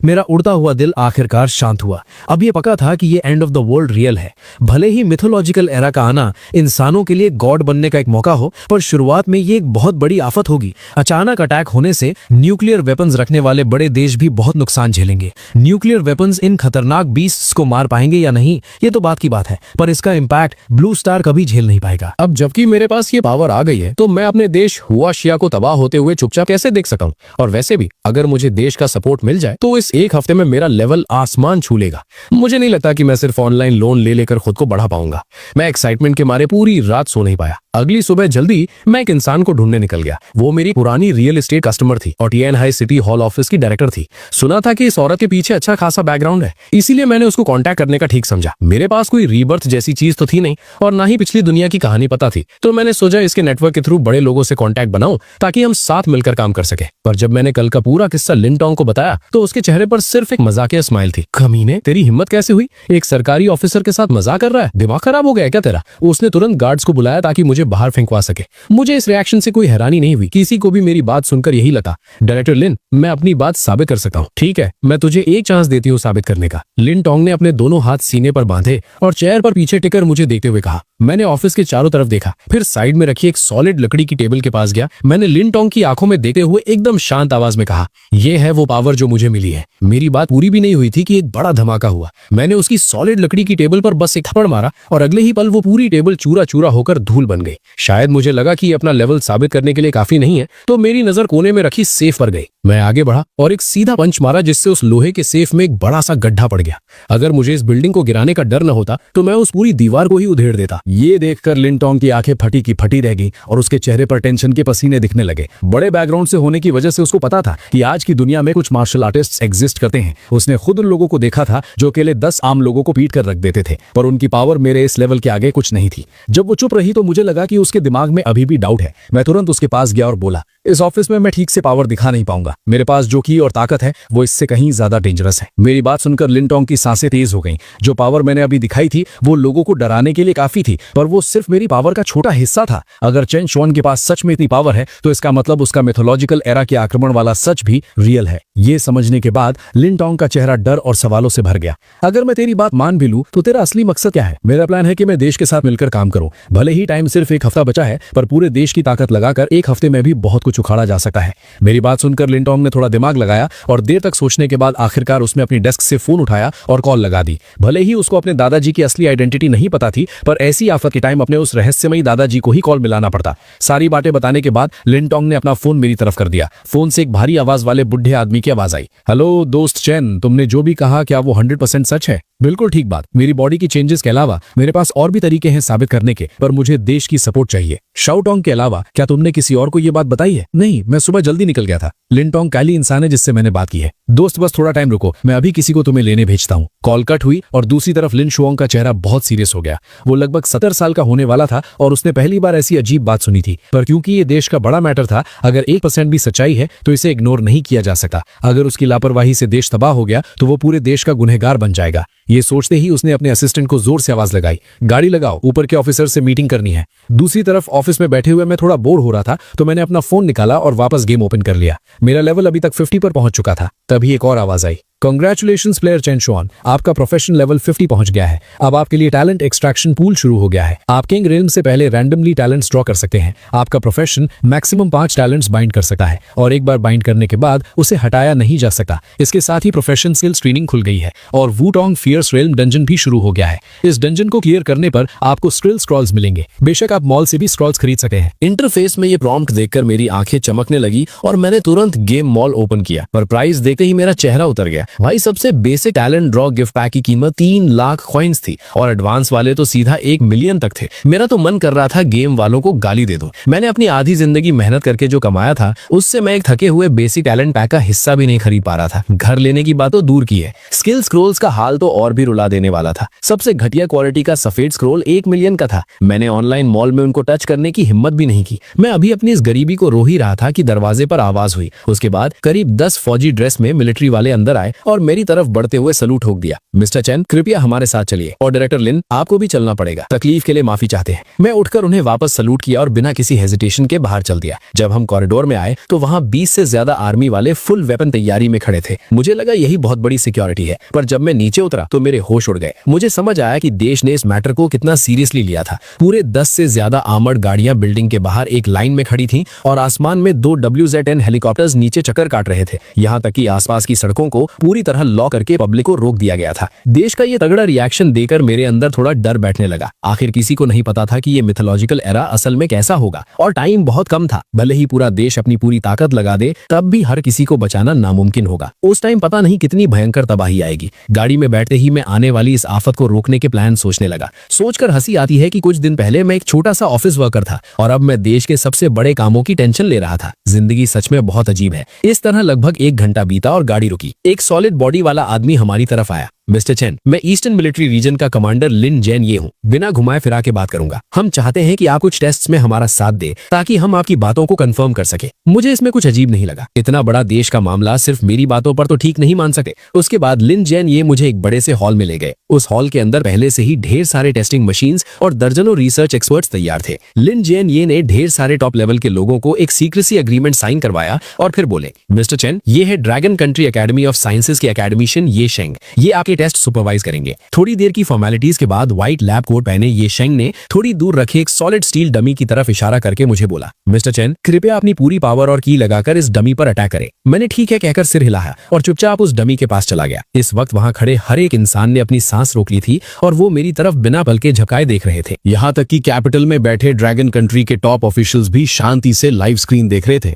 मेरा उड़ता हुआ दिल आखिरकार शांत हुआ। अब ये पक्का था कि ये end of the world real है। भले ही मिथोलॉजिकल एरा का आना इंसानों के लिए गॉड बनने का एक मौका हो, पर शुरुआत में ये एक बहुत बड़ी आफत होगी। अचानक अटैक होने से न्यूक्लियर वेपन्स रखने वाले बड़े देश भी बहुत नुकसान झेलेंगे। न्यूक्लियर वेपन्स इन खतरनाक बीस्ट्स को मार पाएंगे या नहीं, ये तो बात की बात है, पर इसका इम्पैक्ट ब्लू स्टार कभी झेल नहीं पाएगा। अब जबकि मेरे पास ये पावर आ गई है, तो मैं अपने देश हुआ शिया को तबाह होते हुए चुपचाप कैसे देख सकूं? और वैसे भी अगर मुझे देश का सपोर्ट मिल जाए तो इस एक हफ्ते में मेरा लेवल आसमान छू लेगा। मुझे नहीं लगता कि मैं सिर्फ ऑनलाइन लोन ले लेकर खुद को बढ़ा पाऊंगा। मैं एक्साइटमेंट के मारे पूरी रात सो नहीं पाया। अगली सुबह जल्दी मैं एक इंसान को ढूंढने निकल गया। वो मेरी पुरानी रियल एस्टेट कस्टमर थी और TN high city hall office की डायरेक्टर थी। सुना था कि इस औरत के पीछे अच्छा खासा बैकग्राउंड है, इसीलिए मैंने उसको कांटेक्ट करने का ठीक समझा। मेरे पास कोई रीबर्थ जैसी चीज तो थी नहीं और ना ही पिछली दुनिया की कहानी पता थी, तो मैंने सोचा इसके नेटवर्क के थ्रू बड़े लोगों से कांटेक्ट बनाऊं ताकि हम साथ मिलकर काम कर सके। पर जब मैंने कल का पूरा किस्सा लिन टोंग को बताया तो उसके चेहरे पर सिर्फ एक मजाकिया स्माइल थी। कमीने, तेरी हिम्मत कैसे हुई? एक सरकारी ऑफिसर के साथ मजाक कर रहा है? दिमाग खराब हो गया क्या तेरा? उसने तुरंत गार्ड्स को बुलाया ताकि मुझे बाहर फेंकवा सके। मुझे इस रिएक्शन से कोई हैरानी नहीं हुई। किसी को भी मेरी बात सुनकर यही लगा, डायरेक्टर लिन, मैं अपनी बात साबित कर सकता हूँ। ठीक है, मैं तुझे एक चांस देती हूँ साबित करने का। लिन टोंग ने अपने दोनों हाथ सीने पर बांधे और चेयर पर पीछे टिकर मुझे देखते हुए कहा। मैंने ऑफिस के चारों तरफ देखा, फिर साइड में रखी एक सॉलिड लकड़ी की टेबल के पास गया। मैंने लिन टोंग की आंखों में देखते हुए एकदम शांत आवाज में कहा, यह है वो पावर जो मुझे मिली है। मेरी बात पूरी भी नहीं हुई थी कि एक बड़ा धमाका हुआ। मैंने उसकी सॉलिड लकड़ी की टेबल पर बस एक थप्पड़ मारा और अगले ही पल वो पूरी टेबल चूरा चूरा होकर धूल बन गई। शायद मुझे लगा कि अपना लेवल साबित करने के लिए काफी नहीं है, तो मेरी नजर कोने में रखी सेफ पर गई। मैं आगे बढ़ा और एक सीधा पंच मारा जिससे उस लोहे के सेफ में एक बड़ा सा गड्ढा पड़ गया। अगर मुझे इस बिल्डिंग को गिराने का डर न होता तो मैं उस पूरी दीवार को ही उधेड़ देता। ये देखकर लिन टोंग की आंखें फटी की फटी रह गई और उसके चेहरे पर टेंशन के पसीने दिखने लगे। बड़े बैकग्राउंड से होने की वजह से उसको पता था कि आज की दुनिया में कुछ मार्शल आर्टिस्ट एग्जिस्ट करते हैं। उसने खुद उन लोगों को देखा था जो अकेले 10 आम लोगों को पीट कर रख देते थे, पर उनकी पावर मेरे इस लेवल के आगे कुछ नहीं थी। जब वो चुप रही तो मुझे लगा कि उसके दिमाग में अभी भी डाउट है। मैं तुरंत उसके पास गया और बोला, इस ऑफिस में मैं ठीक से पावर दिखा नहीं पाऊंगा। मेरे पास जो की और ताकत है वो इससे कहीं ज्यादा डेंजरस है। मेरी बात सुनकर लिन टोंग की सांसें तेज हो गईं। जो पावर मैंने अभी दिखाई थी वो लोगों को डराने के लिए काफी थी, पर वो सिर्फ मेरी पावर का छोटा हिस्सा था। अगर चेन शुआन के पास सच में इतनी पावर है तो इसका मतलब उसका मिथोलॉजिकल एरा के आक्रमण वाला सच भी रियल है। ये समझने के बाद लिन टोंग का चेहरा डर और सवालों से भर गया। अगर मैं तेरी बात मान भी लूं तो तेरा असली मकसद क्या है? मेरा प्लान है कि मैं देश के साथ मिलकर काम करूं। भले ही टाइम सिर्फ एक हफ्ता बचा है, पर पूरे देश की ताकत लगाकर एक हफ्ते में भी बहुत कुछ उखाड़ा जा सकता है। मेरी बात सुनकर लिन टोंग ने थोड़ा दिमाग लगाया और देर तक सोचने के बाद आखिरकार उसने अपनी डेस्क से फोन उठाया और कॉल लगा दी। भले ही उसको अपने दादाजी की असली आइडेंटिटी नहीं पता थी, पर ऐसी आफत के टाइम अपने उस रहस्यमयी दादाजी को ही कॉल मिलाना पड़ता। सारी बातें बताने के बाद लिन टोंग ने अपना फोन मेरी तरफ कर दिया। फोन से एक भारी आवाज वाले बुढ़े आदमी की आवाज आई, हेलो दोस्त चैन, तुमने जो भी कहा क्या वो 100% सच है? बिल्कुल ठीक बात। मेरी बॉडी की चेंजेस के अलावा मेरे पास और भी तरीके हैं साबित करने के, पर मुझे देश की सपोर्ट चाहिए। शाओ टोंग के अलावा क्या तुमने किसी और को ये बात बताई है? नहीं, मैं सुबह जल्दी निकल गया था। लिन टोंग काली इंसान है जिससे मैंने बात की है। दोस्त बस थोड़ा टाइम रुको, मैं अभी किसी को तुम्हें लेने भेजता हूँ। कॉल कट हुई और दूसरी तरफ लिन शुआंग का चेहरा बहुत सीरियस हो गया। वो लगभग 70 साल का होने वाला था और उसने पहली बार ऐसी अजीब बात सुनी थी, पर क्योंकि ये देश का बड़ा मैटर था, अगर 1% भी सच्चाई है तो इसे इग्नोर नहीं किया जा सकता। अगर उसकी लापरवाही से देश तबाह हो गया तो वो पूरे देश का गुनहगार बन जाएगा। ये सोचते ही उसने अपने असिस्टेंट को जोर से आवाज लगाई, गाड़ी लगाओ, ऊपर के ऑफिसर से मीटिंग करनी है। दूसरी तरफ ऑफिस में बैठे हुए मैं थोड़ा बोर हो रहा था तो मैंने अपना फोन निकाला और वापस गेम ओपन कर लिया। मेरा लेवल अभी तक 50 पर पहुंच चुका था। तभी एक और आवाज आई, कांग्रेचुलेशंस प्लेयर चेन शुआन, आपका प्रोफेशन लेवल 50 पहुंच गया है। अब आपके लिए टैलेंट एक्सट्रैक्शन पूल शुरू हो गया है। आप किंग रेल्म से पहले रैंडमली टैलेंट्स ड्रॉ कर सकते हैं। आपका प्रोफेशन मैक्सिमम 5 टैलेंट्स बाइंड कर सकता है और एक बार बाइंड करने के बाद उसे हटाया नहीं जा सकता। इसके साथ ही प्रोफेशन स्किल स्क्रीनिंग खुल गई है और वूटोंग फियर्स रेल्म डंजन भी शुरू हो गया है। इस डंजन को क्लियर करने पर आपको स्किल स्क्रॉल्स मिलेंगे। बेशक आप मॉल से भी स्क्रॉल्स खरीद सकते हैं। इंटरफेस में ये प्रॉम्प्ट देखकर मेरी आंखें चमकने लगी और मैंने तुरंत गेम मॉल ओपन किया, पर प्राइस देखते ही मेरा चेहरा उतर गया। भाई, सबसे basic talent draw gift pack की कीमत 3 लाख कॉइन्स थी और एडवांस वाले तो सीधा 1 मिलियन तक थे। मेरा तो मन कर रहा था गेम वालों को गाली दे दूं। मैंने अपनी आधी जिंदगी मेहनत करके जो कमाया था उससे मैं एक थके हुए बेसिक टैलेंट पैक का हिस्सा भी नहीं खरीद पा रहा था। घर लेने की बात तो दूर की है, स्किल स्क्रॉल्स का हाल तो और भी रुला देने वाला था। सबसे घटिया क्वालिटी का सफेद स्क्रॉल 1 मिलियन का था। मैंने ऑनलाइन मॉल में उनको टच करने की हिम्मत भी नहीं की। मैं अभी अपनी इस गरीबी को रो ही रहा था कि दरवाजे पर आवाज हुई। उसके बाद करीब 10 फौजी ड्रेस में मिलिट्री वाले अंदर आए और मेरी तरफ बढ़ते हुए सलूट ठोक दिया। मिस्टर चैन, कृपया हमारे साथ चलिए। और डायरेक्टर लिन, आपको भी चलना पड़ेगा, तकलीफ के लिए माफी चाहते हैं। मैं उठकर उन्हें वापस सलूट किया और बिना किसी हेजिटेशन के बाहर चल दिया। जब हम कॉरिडोर में आए तो वहां 20 से ज्यादा आर्मी वाले फुल वेपन तैयारी में खड़े थे। मुझे लगा यही बहुत बड़ी सिक्योरिटी है, पर जब मैं नीचे उतरा तो मेरे होश उड़ गए। मुझे समझ आया कि देश ने इस मैटर को कितना सीरियसली लिया था। पूरे 10 से ज्यादा आर्मर्ड गाड़ियां बिल्डिंग के बाहर एक लाइन में खड़ी थीं और आसमान में 2 WZ-10 हेलीकॉप्टर्स नीचे चक्कर काट रहे थे। यहाँ तक कि आसपास की सड़कों को पूरी तरह लॉक करके पब्लिक को रोक दिया गया था। देश का ये तगड़ा रिएक्शन देकर मेरे अंदर थोड़ा डर बैठने लगा। आखिर किसी को नहीं पता था कि ये मिथोलॉजिकल एरा असल में कैसा होगा, और टाइम बहुत कम था। भले ही पूरा देश अपनी पूरी ताकत लगा दे, तब भी हर किसी को बचाना नामुमकिन होगा। उस टाइम पता नहीं कितनी भयंकर तबाही आएगी। गाड़ी में बैठते ही मैं आने वाली इस आफत को रोकने के प्लान सोचने लगा। सोचकर हंसी आती है कि कुछ दिन पहले मैं एक छोटा सा ऑफिस वर्कर था और अब मैं देश के सबसे बड़े कामों की टेंशन ले रहा था। जिंदगी सच में बहुत अजीब है। इस तरह लगभग 1 घंटा बीता और गाड़ी रुकी। एक सॉलिड बॉडी वाला आदमी हमारी तरफ आया। मिस्टर चैन, मैं ईस्टर्न मिलिट्री रीजन का कमांडर लिन जैन ये हूँ। बिना घुमाए फिरा के बात करूंगा। हम चाहते हैं कि आप कुछ टेस्ट्स में हमारा साथ दे ताकि हम आपकी बातों को कंफर्म कर सके। मुझे इसमें कुछ अजीब नहीं लगा। इतना बड़ा देश का मामला सिर्फ मेरी बातों पर तो ठीक नहीं मान सकते। उसके बाद लिन जैन ये मुझे एक बड़े से हॉल में ले गए। उस हॉल के अंदर पहले से ही ढेर सारे टेस्टिंग मशीन्स और दर्जनों रिसर्च एक्सपर्ट्स तैयार थे। लिन जैन ये ने ढेर सारे टॉप लेवल के लोगों को एक सीक्रेसी एग्रीमेंट साइन करवाया और फिर बोले, मिस्टर चैन, ये है dragon country academy of sciences के एकेडमिशियन ये शेंग। ये आपके टेस्ट सुपरवाइज करेंगे। थोड़ी देर की फॉर्मेलिटीज के बाद व्हाइट लैब कोट पहने ये शेंग ने थोड़ी दूर रखे एक सॉलिड स्टील डमी की तरफ इशारा करके मुझे बोला, मिस्टर चैन, कृपया अपनी पूरी पावर और की लगाकर इस डमी पर अटैक करें। मैंने ठीक है कहकर सिर हिलाया और चुपचाप उस डमी के पास चला गया। इस वक्त वहां खड़े हर एक इंसान ने अपनी सांस रोक ली थी और वो मेरी तरफ बिना पल के झपकाए देख रहे थे। यहाँ तक कि कैपिटल में बैठे ड्रैगन कंट्री के टॉप ऑफिशियल्स भी शांति से लाइव स्क्रीन देख रहे थे।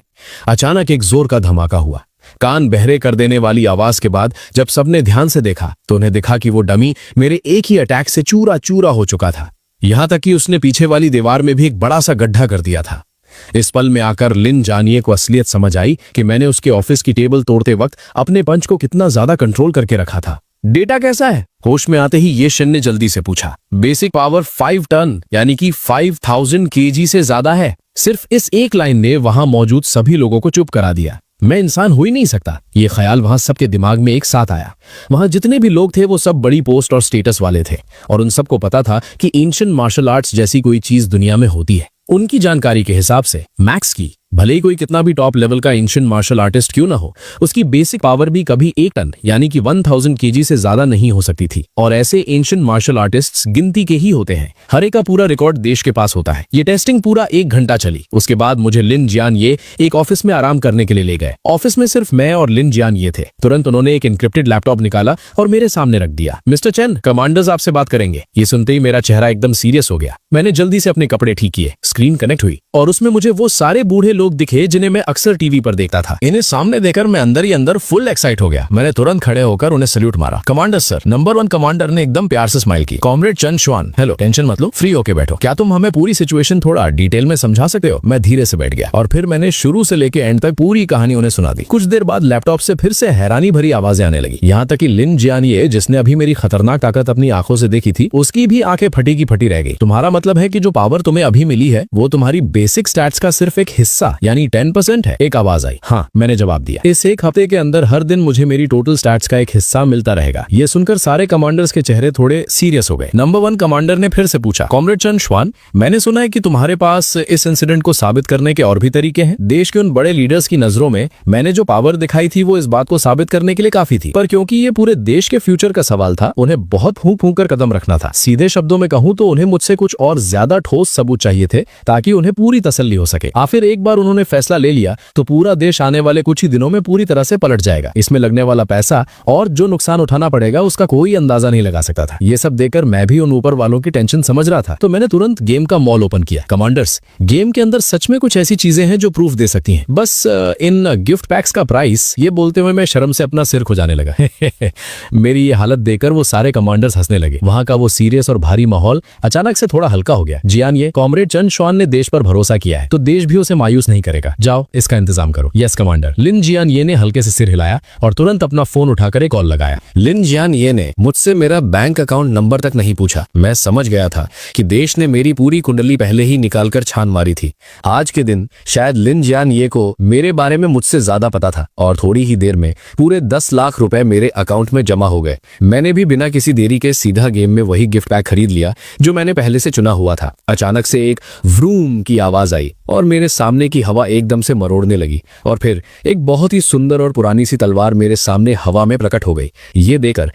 अचानक एक जोर का धमाका हुआ। कान बहरे कर देने वाली आवाज के बाद जब सबने ध्यान से देखा तो उन्हें दिखा कि वो डमी मेरे एक ही अटैक से चूरा चूरा हो चुका था। यहां तक कि उसने पीछे वाली दीवार में भी एक बड़ा सा गड्ढा कर दिया था। इस पल में आकर लिन जानिए को असलियत समझ आई कि मैंने उसके ऑफिस की टेबल तोड़ते वक्त अपने पंच को कितना ज्यादा कंट्रोल करके रखा था। डेटा कैसा है? होश में आते ही ये शन ने जल्दी से पूछा। बेसिक पावर 5 टन यानी कि 5000 kg से ज्यादा है। सिर्फ इस एक लाइन ने वहां मौजूद सभी लोगों को चुप करा दिया। मैं इंसान हो ही नहीं सकता, ये ख्याल वहां सबके दिमाग में एक साथ आया। वहां जितने भी लोग थे वो सब बड़ी पोस्ट और स्टेटस वाले थे और उन सबको पता था कि एंशिएंट मार्शल आर्ट्स जैसी कोई चीज दुनिया में होती है। उनकी जानकारी के हिसाब से मैक्स की, भले ही कोई कितना भी टॉप लेवल का एंशिएंट मार्शल आर्टिस्ट क्यों ना हो, उसकी बेसिक पावर भी कभी 1 टन यानी कि 1000 kg से ज्यादा नहीं हो सकती थी। और ऐसे एंशिएंट मार्शल आर्टिस्ट्स गिनती के ही होते हैं। हर एक का पूरा रिकॉर्ड देश के पास होता है। ये टेस्टिंग पूरा 1 घंटा चली। उसके बाद मुझे लिन जियान ये एक ऑफिस में आराम करने के लिए ले गए। ऑफिस में सिर्फ मैं और लिन जियान ये थे। तुरंत उन्होंने एक एन्क्रिप्टेड लैपटॉप निकाला और मेरे सामने रख दिया। मिस्टर चैन, कमांडर्स आपसे बात करेंगे। ये सुनते ही मेरा चेहरा एकदम सीरियस हो गया। मैंने जल्दी से अपने कपड़े ठीक किए। स्क्रीन कनेक्ट हुई और उसमें मुझे वो सारे बूढ़े लोग दिखे जिन्हें मैं अक्सर टीवी पर देखता था। इन्हें सामने देखकर मैं अंदर ही अंदर फुल एक्साइट हो गया। मैंने तुरंत खड़े होकर उन्हें सल्यूट मारा। Commander sir. नंबर 1 कमांडर ने एकदम प्यार से स्माइल की। कॉमरेड चन श्वान। हेलो, टेंशन मत लो, फ्री होके बैठो। क्या तुम हमें पूरी सिचुएशन थोड़ा डिटेल में समझा सकते हो? मैं धीरे से बैठ गया और फिर मैंने शुरू से लेके एंड तक पूरी कहानी उन्हें सुना दी। कुछ देर बाद लैपटॉप से फिर से हैरानी भरी आवाजें आने लगी। यहाँ तक कि लिन जियानिए, जिसने अभी मेरी खतरनाक ताकत अपनी आंखों से देखी थी, उसकी भी आंखें फटी की फटी रह गई। तुम्हारा मतलब है कि जो पावर तुम्हें अभी मिली है वो तुम्हारी बेसिक स्टैट्स का सिर्फ एक हिस्सा यानी 10% है? एक आवाज आई। हाँ, मैंने जवाब दिया। इस 1 हफ्ते के अंदर हर दिन मुझे मेरी टोटल स्टैट्स का एक हिस्सा मिलता रहेगा। ये सुनकर सारे कमांडर्स के चेहरे थोड़े सीरियस हो गए। नंबर 1 कमांडर ने फिर से पूछा, कॉमरेड चन श्वान, मैंने सुना है कि तुम्हारे पास इस इंसिडेंट को साबित करने के और भी तरीके हैं। देश के उन बड़े लीडर्स की नजरों में मैंने जो पावर दिखाई थी वो इस बात को साबित करने के लिए काफी थी, पर क्योंकि ये पूरे देश के फ्यूचर का सवाल था, उन्हें बहुत फूंक फूंक कर कदम रखना था। सीधे शब्दों में कहूं तो उन्हें मुझसे कुछ और ज्यादा ठोस सबूत चाहिए थे ताकि उन्हें पूरी तसल्ली हो सके। आखिर एक बार उन्होंने फैसला ले लिया तो पूरा देश आने वाले कुछ ही दिनों में पूरी तरह से पलट जाएगा। इसमें लगने वाला पैसा और जो नुकसान उठाना पड़ेगा उसका कोई अंदाजा नहीं लगा सकता था। ये सब देखकर मैं भी उन ऊपर वालों की टेंशन समझ रहा था, तो मैंने तुरंत गेम का मॉल ओपन किया। कमांडर्स, गेम के अंदर सच में कुछ ऐसी चीजें हैं जो प्रूफ दे सकती हैं। बस इन गिफ्ट पैक्स का प्राइस। ये बोलते हुए मैं शर्म से अपना सिर खुजाने लगा। मेरी ये हालत देखकर वो सारे कमांडर्स हंसने लगे। वहां का वो सीरियस और भारी माहौल अचानक से थोड़ा हल्का हो गया। जियान, ये कॉमरेड चन श्वान ने देश पर भरोसा किया है तो देश भी उसे मायूस नहीं करेगा। जाओ इसका इंतजाम करो। Yes commander. लिन जियान ये ने हल्के से सिर हिलाया और तुरंत अपना फोन उठाकर एक कॉल लगाया। लिन जियान ये ने मुझसे मेरा बैंक अकाउंट नंबर तक नहीं पूछा। मैं समझ गया था कि देश ने मेरी पूरी कुंडली पहले ही निकालकर छान मारी थी। आज के दिन शायद लिन जियान ये को मेरे बारे में मुझसे ज्यादा पता था और थोड़ी ही देर में पूरे 10 लाख रुपए मेरे अकाउंट में जमा हो गए। मैंने भी बिना किसी देरी के सीधा गेम में वही गिफ्ट पैक खरीद लिया जो मैंने पहले से चुना हुआ था। अचानक से एक व्रूम की आवाज आई और मेरे सामने की हवा एकदम से मरोड़ने लगी और फिर एक बहुत ही सुंदर और पुरानी सी तलवार मेरे सामने हवा में प्रकट हो गई। ये देखकर